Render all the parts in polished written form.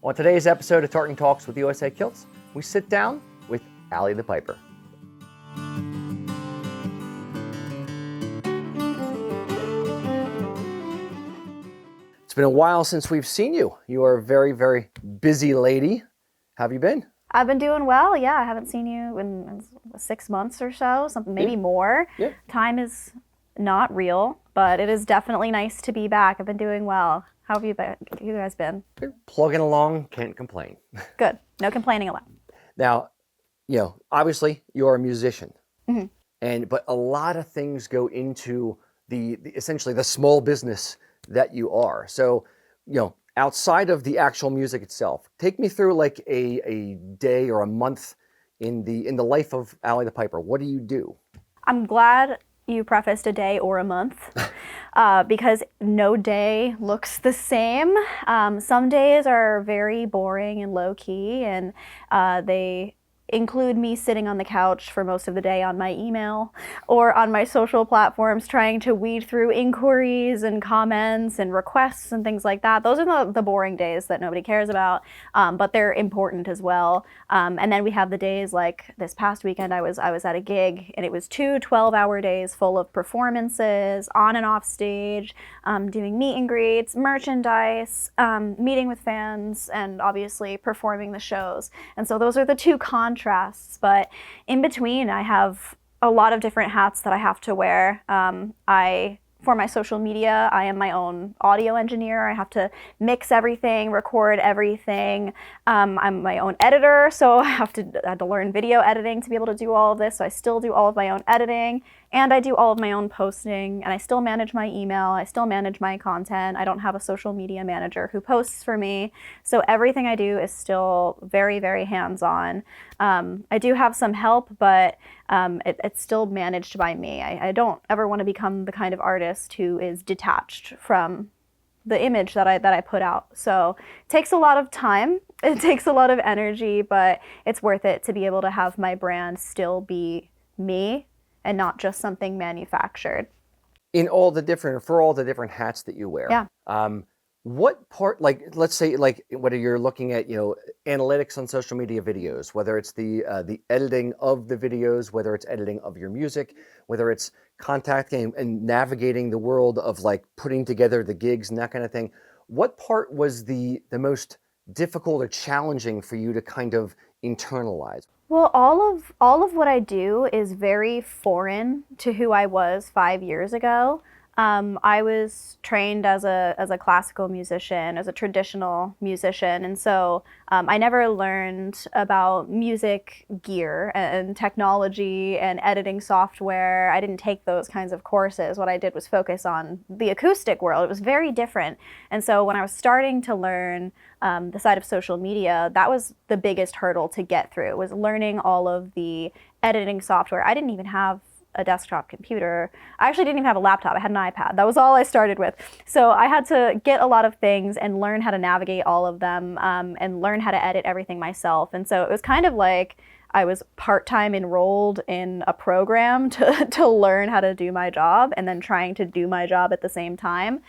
On today's episode of Tartan Talks with USA Kilts, we sit down with Allie the Piper. It's been a while since we've seen you. You are a very, very busy lady. How have you been? I've been doing well, yeah. I haven't seen you in 6 months or so, something maybe more. Yeah. Time is not real, but it is definitely nice to be back. I've been doing well. How have you guys been? We're plugging along, can't complain. Good. No complaining allowed. Now, obviously you're a musician, Mm-hmm. but a lot of things go into the essentially the small business that you are. So, outside of the actual music itself, take me through like a day or a month in the life of Allie the Piper. What do you do? I'm glad you prefaced a day or a month because no day looks the same. Some days are very boring and low key, and they include me sitting on the couch for most of the day on my email or on my social platforms trying to weed through inquiries and comments and requests and things like that. Those are the boring days that nobody cares about, but they're important as well. And then we have the days like this past weekend I was at a gig, and it was 2 12-hour days full of performances on and off stage, doing meet and greets, merchandise, meeting with fans, and obviously performing the shows. And so those are the two contrasts, but in between I have a lot of different hats that I have to wear. For my social media, I am my own audio engineer. I have to mix everything, record everything. I'm my own editor, so I had to learn video editing to be able to do all of this. So I still do all of my own editing, and I do all of my own posting, and I still manage my email. I still manage my content. I don't have a social media manager who posts for me. So everything I do is still very, very hands-on. I do have some help, but it's still managed by me. I don't ever want to become the kind of artist who is detached from the image that I put out. So it takes a lot of time, it takes a lot of energy, but it's worth it to be able to have my brand still be me and not just something manufactured. For all the different hats that you wear. Yeah. What part, like, let's say, like, whether you're looking at, analytics on social media videos, whether it's the editing of the videos, whether it's editing of your music, whether it's contacting and navigating the world of like putting together the gigs and that kind of thing, what part was the most difficult or challenging for you to kind of internalize? Well, all of what I do is very foreign to who I was 5 years ago. I was trained as a classical musician, as a traditional musician, and so I never learned about music gear and technology and editing software. I didn't take those kinds of courses. What I did was focus on the acoustic world. It was very different, and so when I was starting to learn the side of social media, that was the biggest hurdle to get through, was learning all of the editing software. I didn't even have a desktop computer. I actually didn't even have a laptop. I had an iPad. That was all I started with. So I had to get a lot of things and learn how to navigate all of them, and learn how to edit everything myself. And so it was kind of like I was part-time enrolled in a program to learn how to do my job, and then trying to do my job at the same time.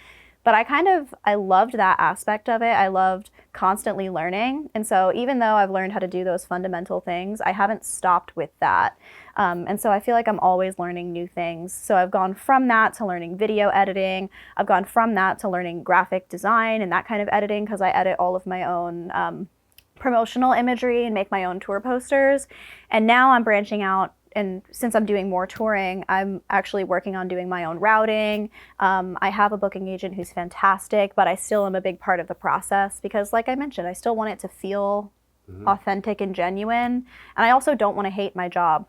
But I loved that aspect of it. I loved constantly learning. And so even though I've learned how to do those fundamental things, I haven't stopped with that. And so I feel like I'm always learning new things. So I've gone from that to learning video editing. I've gone from that to learning graphic design and that kind of editing, because I edit all of my own promotional imagery and make my own tour posters. And now I'm branching out. And since I'm doing more touring, I'm actually working on doing my own routing. I have a booking agent who's fantastic, but I still am a big part of the process because, like I mentioned, I still want it to feel authentic and genuine. And I also don't want to hate my job.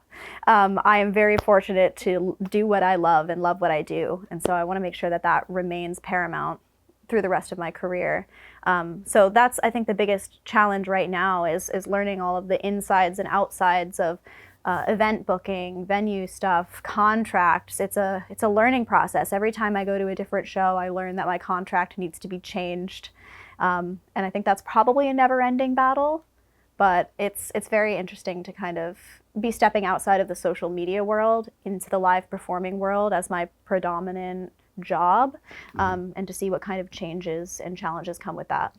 I am very fortunate to do what I love and love what I do. And so I want to make sure that that remains paramount through the rest of my career. So that's, I think, the biggest challenge right now is learning all of the insides and outsides of event booking, venue stuff, contracts. It's a learning process. Every time I go to a different show, I learn that my contract needs to be changed. And I think that's probably a never-ending battle, but it's very interesting to kind of be stepping outside of the social media world into the live performing world as my predominant job, and to see what kind of changes and challenges come with that.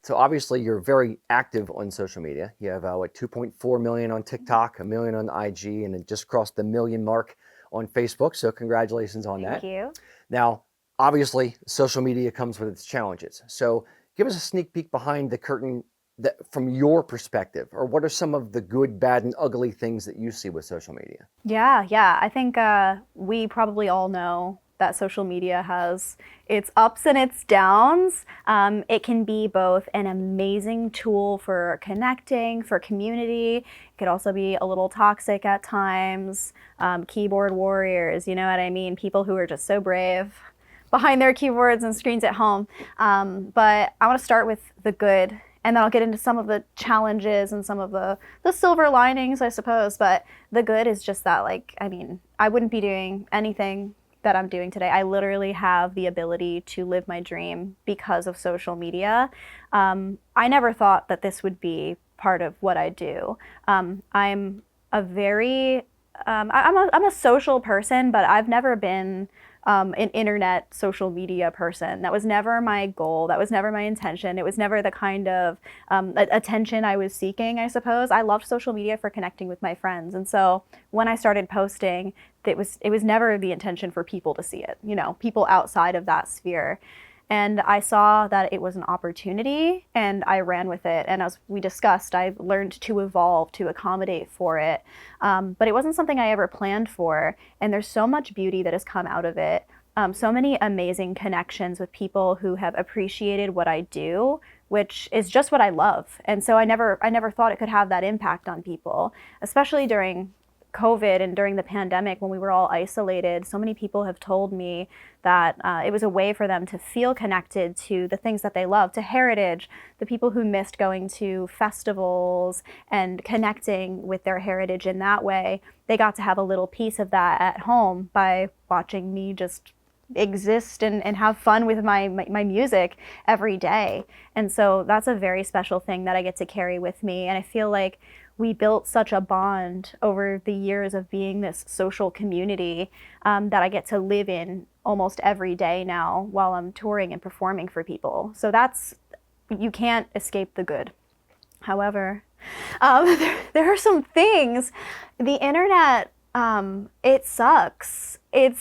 So obviously you're very active on social media. You have 2.4 million on TikTok, a million on IG, and it just crossed the million mark on Facebook. So congratulations on that. Thank you. Now, obviously, social media comes with its challenges. So give us a sneak peek behind the curtain from your perspective, or what are some of the good, bad, and ugly things that you see with social media? Yeah. I think we probably all know that social media has its ups and its downs. It can be both an amazing tool for connecting, for community. It could also be a little toxic at times. Keyboard warriors, you know what I mean? People who are just so brave behind their keyboards and screens at home. But I want to start with the good, and then I'll get into some of the challenges and some of the silver linings, I suppose. But the good is just that, I wouldn't be doing anything that I'm doing today. I literally have the ability to live my dream because of social media. I never thought that this would be part of what I do. I'm a very, I'm a social person, but I've never been an internet social media person. That was never my goal. That was never my intention. It was never the kind of attention I was seeking, I suppose. I loved social media for connecting with my friends. And so when I started posting, it was never the intention for people to see it, people outside of that sphere. And I saw that it was an opportunity and I ran with it. And as we discussed, I learned to evolve to accommodate for it. But it wasn't something I ever planned for. And there's so much beauty that has come out of it. So many amazing connections with people who have appreciated what I do, which is just what I love. And so I never thought it could have that impact on people, especially during COVID and during the pandemic when we were all isolated. So many people have told me that it was a way for them to feel connected to the things that they love, to heritage, the people who missed going to festivals and connecting with their heritage in that way. They got to have a little piece of that at home by watching me just exist and have fun with my music every day. And so that's a very special thing that I get to carry with me. And I feel like we built such a bond over the years of being this social community that I get to live in almost every day now while I'm touring and performing for people. So you can't escape the good. However, there are some things. The internet, it sucks. It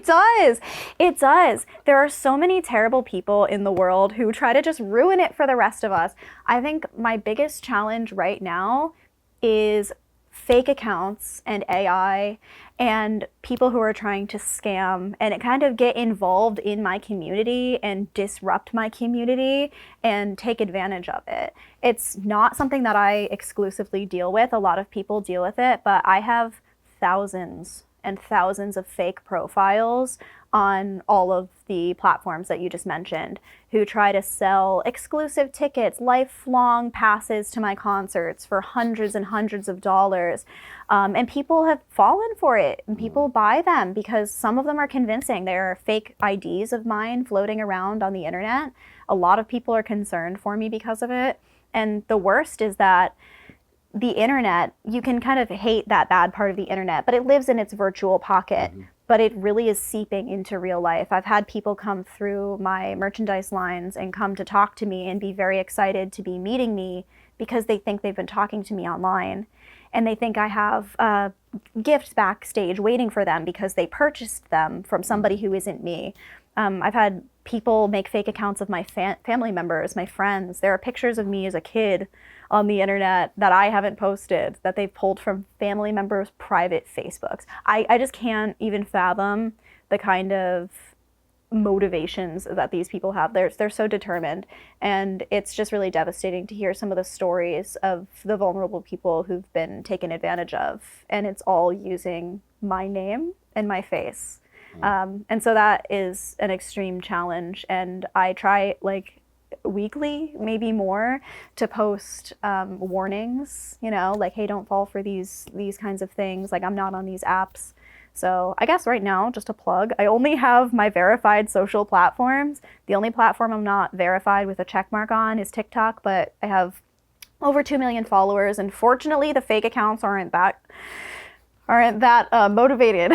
does. There are so many terrible people in the world who try to just ruin it for the rest of us. I think my biggest challenge right now is fake accounts and AI and people who are trying to scam and kind of get involved in my community and disrupt my community and take advantage of it. It's not something that I exclusively deal with. A lot of people deal with it, but I have thousands and thousands of fake profiles on all of the platforms that you just mentioned who try to sell exclusive tickets, lifelong passes to my concerts for hundreds and hundreds of dollars. And people have fallen for it and people buy them because some of them are convincing. There are fake IDs of mine floating around on the internet. A lot of people are concerned for me because of it. And the worst is that the internet, you can kind of hate that bad part of the internet, but it lives in its virtual pocket. Mm-hmm. But it really is seeping into real life. I've had people come through my merchandise lines and come to talk to me and be very excited to be meeting me because they think they've been talking to me online. And they think I have gifts backstage waiting for them because they purchased them from somebody who isn't me. I've had people make fake accounts of my family members, my friends. There are pictures of me as a kid on the internet that I haven't posted, that they've pulled from family members' private Facebooks. I just can't even fathom the kind of motivations that these people have. They're so determined. And it's just really devastating to hear some of the stories of the vulnerable people who've been taken advantage of. And it's all using my name and my face. And so that is an extreme challenge. And I try weekly, maybe more, to post warnings, hey, don't fall for these kinds of things. I'm not on these apps. So I guess right now, just a plug, I only have my verified social platforms. The only platform I'm not verified with a check mark on is TikTok, but I have over 2 million followers. And fortunately, the fake accounts aren't that motivated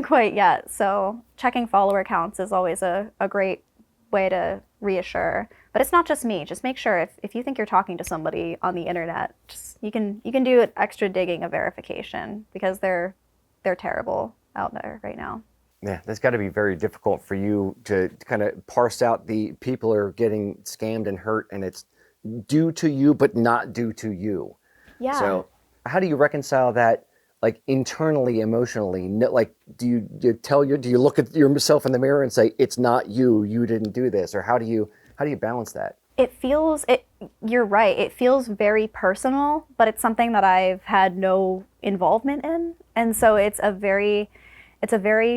quite yet. So checking follower counts is always a great way to reassure. But it's not just me. Just make sure if you think you're talking to somebody on the internet, just you can do an extra digging of verification, because they're terrible out there right now. Yeah, that's got to be very difficult for you to kind of parse out the people are getting scammed and hurt, and it's due to you, but not due to you. Yeah. So how do you reconcile that, like internally, emotionally? Like, do you look at yourself in the mirror and say, it's not you, you didn't do this? Or how do you balance that? You're right. It feels very personal, but it's something that I've had no involvement in. And so it's a very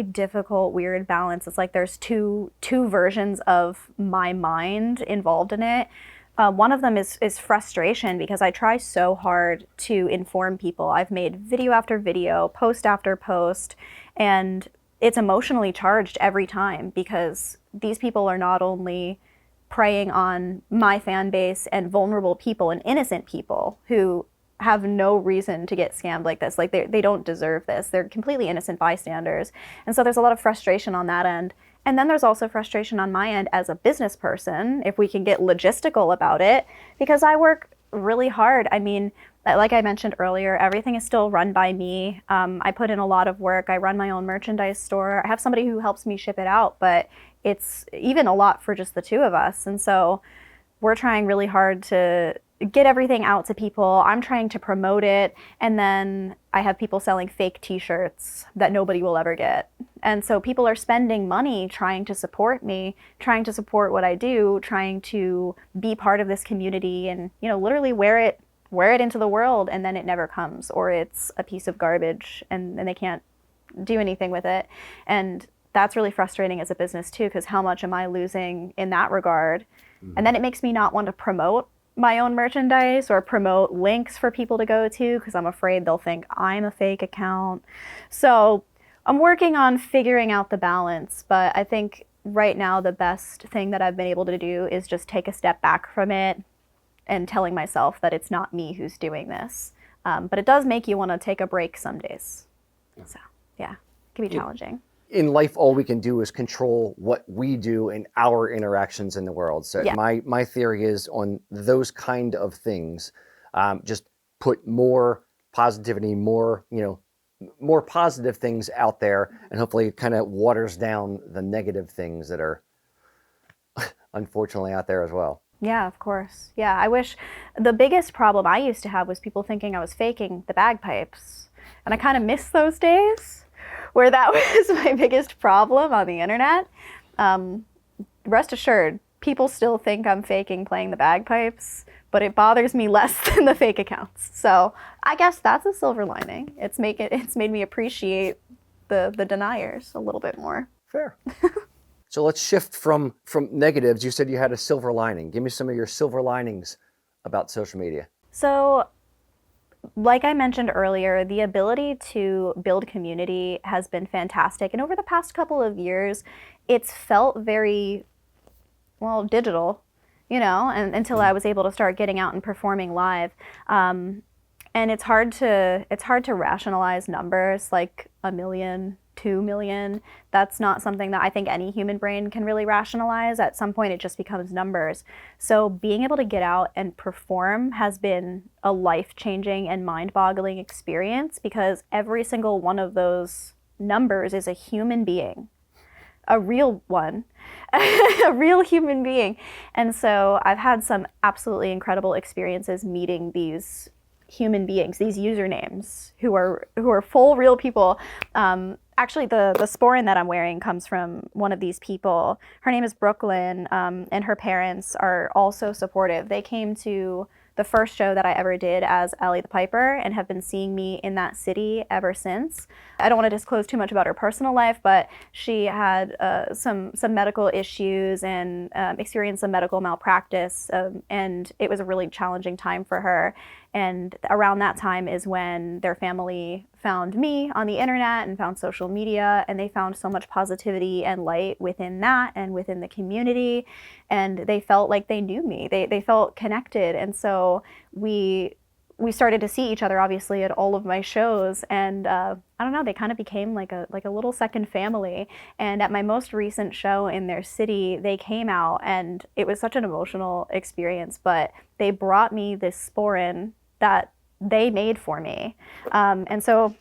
difficult, weird balance. It's like there's two versions of my mind involved in it. One of them is frustration, because I try so hard to inform people. I've made video after video, post after post, and it's emotionally charged every time, because these people are not only preying on my fan base and vulnerable people and innocent people who have no reason to get scammed like this. Like they don't deserve this. They're completely innocent bystanders. And so there's a lot of frustration on that end. And then there's also frustration on my end as a business person, if we can get logistical about it, because I work really hard. I mean, like I mentioned earlier, everything is still run by me. I put in a lot of work. I run my own merchandise store. I have somebody who helps me ship it out, but it's even a lot for just the two of us. And so we're trying really hard to get everything out to people. I'm trying to promote it. And then I have people selling fake t-shirts that nobody will ever get. And so people are spending money trying to support me, trying to support what I do, trying to be part of this community and, literally wear it into the world, and then it never comes, or it's a piece of garbage and they can't do anything with it. And that's really frustrating as a business too, because how much am I losing in that regard? Mm-hmm. And then it makes me not want to promote my own merchandise or promote links for people to go to, because I'm afraid they'll think I'm a fake account. So I'm working on figuring out the balance, but I think right now the best thing that I've been able to do is just take a step back from it and telling myself that it's not me who's doing this. But it does make you want to take a break some days. So yeah, it can be challenging. In life, all we can do is control what we do in our interactions in the world. So yeah. My theory is on those kind of things, just put more positivity, more positive things out there, and hopefully it kind of waters down the negative things that are unfortunately out there as well. Yeah, of course. Yeah, I wish the biggest problem I used to have was people thinking I was faking the bagpipes. And I kind of miss those days where that was my biggest problem on the internet. Rest assured, people still think I'm faking playing the bagpipes, but it bothers me less than the fake accounts. So I guess that's a silver lining. It's made me appreciate the deniers a little bit more. Fair. So let's shift from negatives. You said you had a silver lining. Give me some of your silver linings about social media. So, like I mentioned earlier, the ability to build community has been fantastic. And over the past couple of years, it's felt very, digital, and until I was able to start getting out and performing live. And it's hard to rationalize numbers like 1 million, 2 million. That's not something that I think any human brain can really rationalize. At some point, it just becomes numbers. So being able to get out and perform has been a life-changing and mind-boggling experience, because every single one of those numbers is a human being, a real one, a real human being. And so I've had some absolutely incredible experiences meeting these human beings, these usernames who are full real people. Actually, the sporran that I'm wearing comes from one of these people. Her name is Brooklyn, and her parents are also supportive. They came to the first show that I ever did as Ellie the Piper and have been seeing me in that city ever since. I don't want to disclose too much about her personal life, but she had some medical issues and experienced some medical malpractice, and it was a really challenging time for her. And around that time is when their family found me on the internet and found social media, and they found so much positivity and light within that and within the community, and they felt like they knew me. They felt connected, and so we we started to see each other obviously at all of my shows, and I don't know, they kind of became like a little second family. And at my most recent show in their city, they came out, and it was such an emotional experience, but they brought me this sporin that they made for me. And so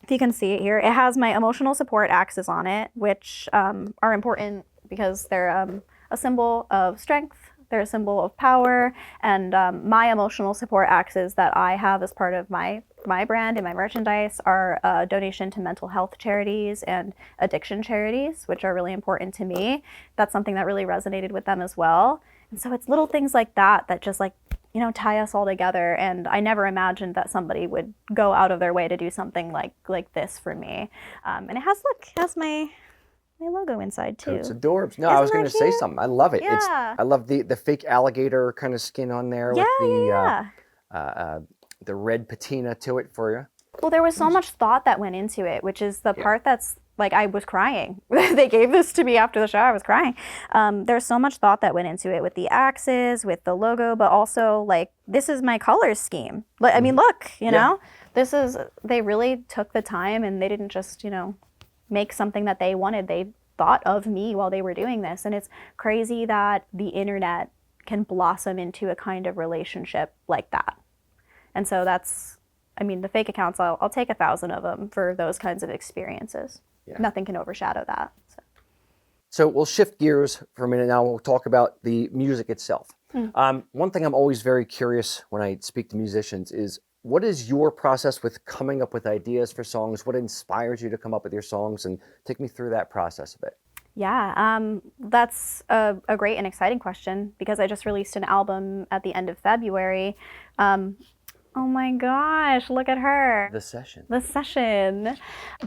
if you can see it here, it has my emotional support axes on it, which are important because they're a symbol of strength. They're a symbol of power, and my emotional support axes that I have as part of my brand and my merchandise are a donation to mental health charities and addiction charities, which are really important to me. That's something that really resonated with them as well. And so it's little things like that that just like, you know, tie us all together. And I never imagined that somebody would go out of their way to do something like this for me. And it has my logo inside too. It's adorbs. No, Isn't I was going that to say cute? something. I love it. Yeah. I love the fake alligator kind of skin on there with the red patina to it for you. Well, there was so much thought that went into it, which is the part that's like, I was crying. They gave this to me after the show. I was crying. There's so much thought that went into it with the axes, with the logo, but also like, this is my color scheme. I mean, look, you know, they really took the time, and they didn't just, you know, make something that they wanted. They thought of me while they were doing this. And it's crazy that the internet can blossom into a kind of relationship like that. And so that's, I mean, the fake accounts, I'll take 1,000 of them for those kinds of experiences. Yeah. Nothing can overshadow that. So we'll shift gears for a minute now. We'll talk about the music itself. One thing I'm always very curious when I speak to musicians is, what is your process with coming up with ideas for songs? What inspires you to come up with your songs? And take me through that process a bit. Yeah, that's a great and exciting question, because I just released an album at the end of February. Oh my gosh, look at her. The session.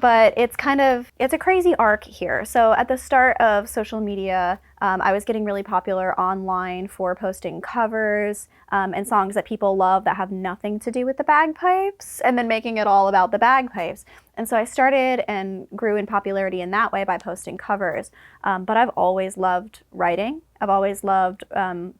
But it's a crazy arc here. So at the start of social media, I was getting really popular online for posting covers and songs that people love that have nothing to do with the bagpipes, and then making it all about the bagpipes. And so I started and grew in popularity in that way by posting covers. But I've always loved writing. I've always loved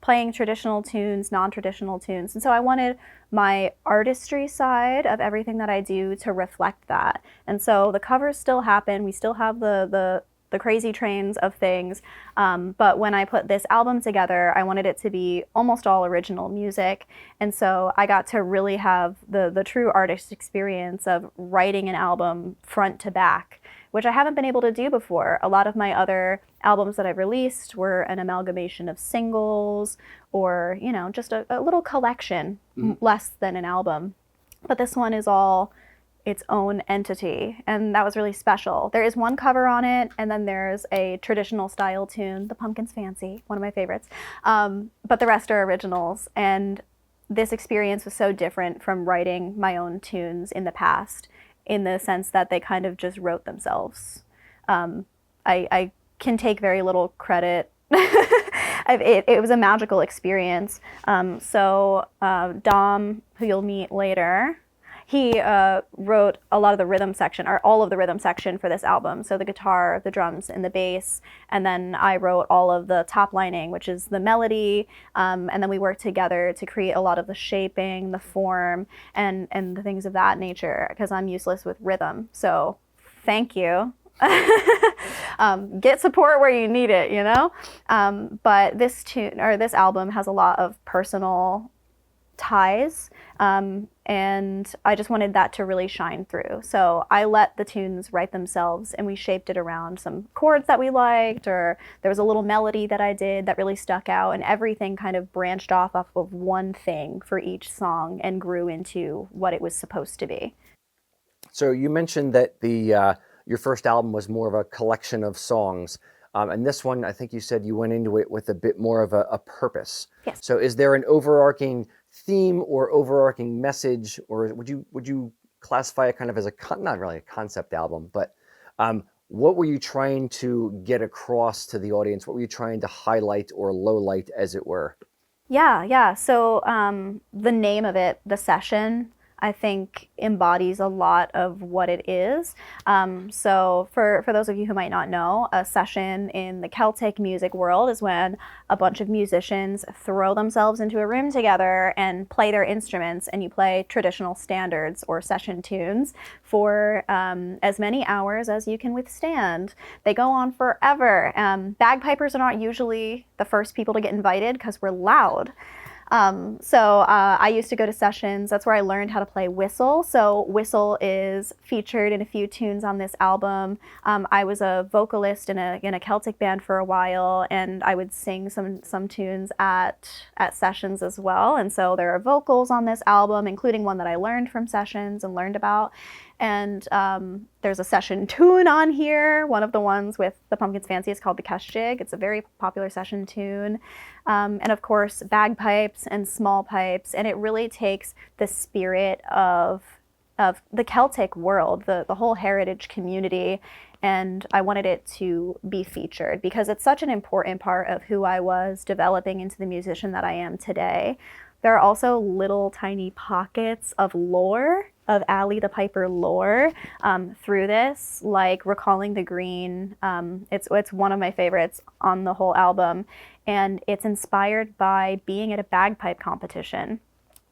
playing traditional tunes, non-traditional tunes. And so I wanted my artistry side of everything that I do to reflect that. And so the covers still happen. We still have the crazy trains of things. But when I put this album together, I wanted it to be almost all original music. And so I got to really have the true artist experience of writing an album front to back, which I haven't been able to do before. A lot of my other albums that I've released were an amalgamation of singles, or, you know, just a little collection, less than an album. But this one is all its own entity, and that was really special. There is one cover on it, and then there's a traditional style tune, The Pumpkin's Fancy, one of my favorites. But the rest are originals, and this experience was so different from writing my own tunes in the past, in the sense that they kind of just wrote themselves. I can take very little credit. It was a magical experience. So Dom, who you'll meet later, he wrote a lot of the rhythm section, or all of the rhythm section for this album. So the guitar, the drums, and the bass. And then I wrote all of the top lining, which is the melody. And then we worked together to create a lot of the shaping, the form, and the things of that nature, because I'm useless with rhythm. So thank you. Get support where you need it, you know? But this album has a lot of personal ties, and I just wanted that to really shine through. So I let the tunes write themselves, and we shaped it around some chords that we liked, or there was a little melody that I did that really stuck out, and everything kind of branched off of one thing for each song and grew into what it was supposed to be. So you mentioned that your first album was more of a collection of songs. And this one, I think you said you went into it with a bit more of a purpose. Yes. So is there an overarching theme or overarching message, or would you classify it kind of as not really a concept album, but what were you trying to get across to the audience? What were you trying to highlight or lowlight, as it were? Yeah. So the name of it, The Session, I think embodies a lot of what it is. So for those of you who might not know, a session in the Celtic music world is when a bunch of musicians throw themselves into a room together and play their instruments, and you play traditional standards or session tunes for as many hours as you can withstand. They go on forever. Bagpipers are not usually the first people to get invited because we're loud. So I used to go to sessions. That's where I learned how to play whistle. So whistle is featured in a few tunes on this album. I was a vocalist in a Celtic band for a while, and I would sing some tunes at sessions as well. And so there are vocals on this album, including one that I learned from sessions and learned about. And there's a session tune on here. One of the ones with the Pumpkins Fancy is called the Keshjig. It's a very popular session tune. And of course, bagpipes and small pipes. And it really takes the spirit of the Celtic world, the whole heritage community. And I wanted it to be featured because it's such an important part of who I was developing into the musician that I am today. There are also little tiny pockets of lore, of Ali the Piper lore through this, like Recalling the Green. It's one of my favorites on the whole album, and it's inspired by being at a bagpipe competition,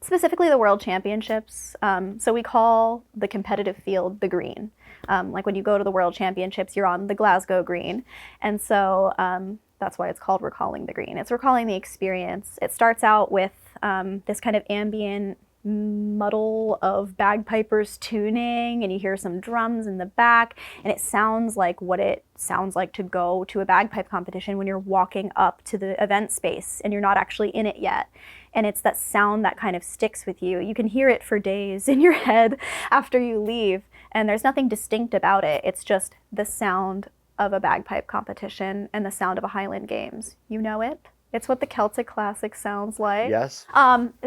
specifically the World Championships. So we call the competitive field the Green. Like when you go to the World Championships, you're on the Glasgow Green. And so that's why it's called Recalling the Green. It's recalling the experience. It starts out with this kind of ambient muddle of bagpipers tuning, and you hear some drums in the back, and it sounds like what it sounds like to go to a bagpipe competition when you're walking up to the event space and you're not actually in it yet. And it's that sound that kind of sticks with you. You can hear it for days in your head after you leave, and there's nothing distinct about it. It's just the sound of a bagpipe competition and the sound of a Highland Games. You know it. It's what the Celtic classic sounds like. Yes.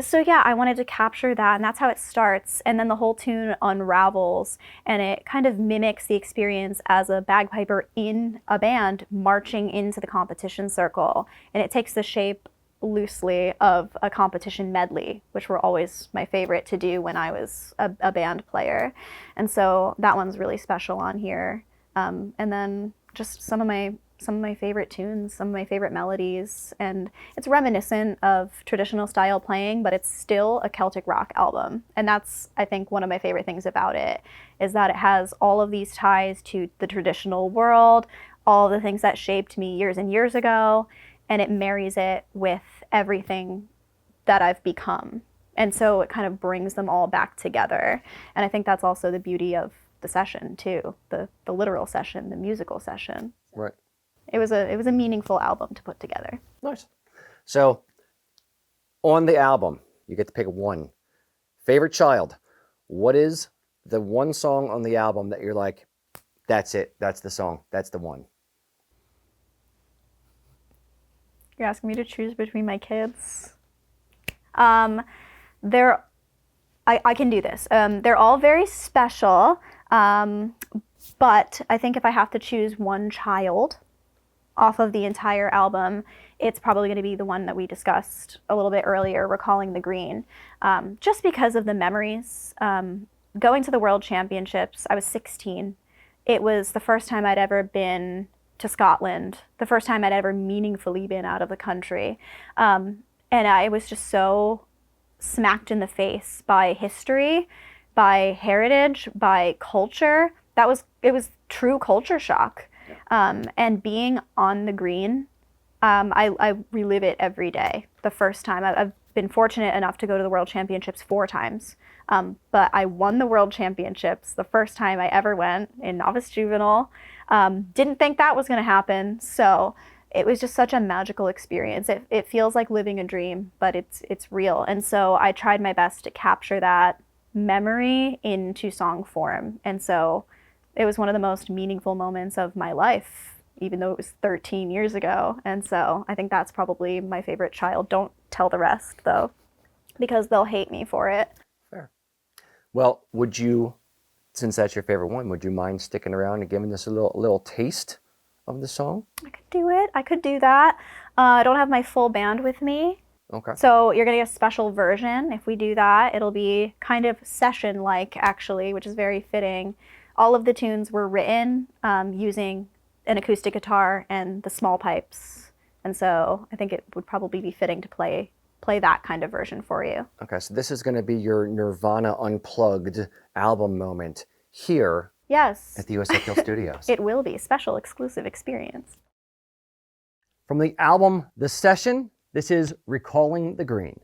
So yeah, I wanted to capture that, and that's how it starts. And then the whole tune unravels, and it kind of mimics the experience as a bagpiper in a band marching into the competition circle. And it takes the shape loosely of a competition medley, which were always my favorite to do when I was a band player. And so that one's really special on here. And then just some of my favorite tunes, some of my favorite melodies, and it's reminiscent of traditional style playing, but it's still a Celtic rock album. And that's, I think, one of my favorite things about it, is that it has all of these ties to the traditional world, all the things that shaped me years and years ago, and it marries it with everything that I've become. And so it kind of brings them all back together. And I think that's also the beauty of the session too, the literal session, the musical session. Right. It was a meaningful album to put together. Nice. So, on the album, you get to pick one. Favorite child. What is the one song on the album that you're like, that's it, that's the song, that's the one? You're asking me to choose between my kids? I can do this. They're all very special, but I think if I have to choose one child off of the entire album, it's probably going to be the one that we discussed a little bit earlier, Recalling the Green, just because of the memories. Going to the World Championships, I was 16. It was the first time I'd ever been to Scotland, the first time I'd ever meaningfully been out of the country. And I was just so smacked in the face by history, by heritage, by culture. It was true culture shock. And being on the green, I relive it every day. The first time, I've been fortunate enough to go to the World Championships 4 times, but I won the World Championships the first time I ever went in Novice Juvenile. Didn't think that was going to happen, so it was just such a magical experience. It feels like living a dream, but it's real. And so I tried my best to capture that memory into song form. And so it was one of the most meaningful moments of my life, even though it was 13 years ago. And so I think that's probably my favorite child. Don't tell the rest, though, because they'll hate me for it. Fair. Well, would you, since that's your favorite one, would you mind sticking around and giving us a little taste of the song? I could do it. I could do that. I don't have my full band with me, Okay. So you're going to get a special version. If we do that, it'll be kind of session-like, actually, which is very fitting. All of the tunes were written using an acoustic guitar and the small pipes. And so I think it would probably be fitting to play that kind of version for you. Okay, so this is going to be your Nirvana Unplugged album moment here Yes. at the USA Kill Studios. It will be. Special exclusive experience. From the album The Session, this is Recalling the Green.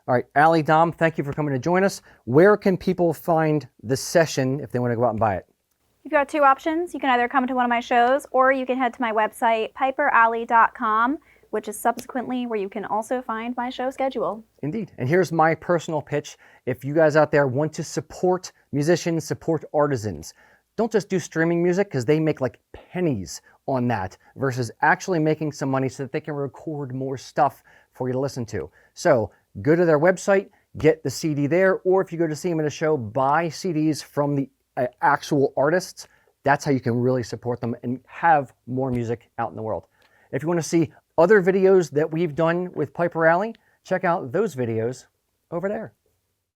All right, Allie, Dom, thank you for coming to join us. Where can people find The Session if they want to go out and buy it? You've got two options. You can either come to one of my shows or you can head to my website, piperalley.com. which is subsequently where you can also find my show schedule. Indeed. And here's my personal pitch. If you guys out there want to support musicians, support artisans, don't just do streaming music, because they make like pennies on that, versus actually making some money so that they can record more stuff for you to listen to. So go to their website, get the CD there, or if you go to see them at a show, buy CDs from the actual artists. That's how you can really support them and have more music out in the world. If you want to see other videos that we've done with Piper Alley, check out those videos over there.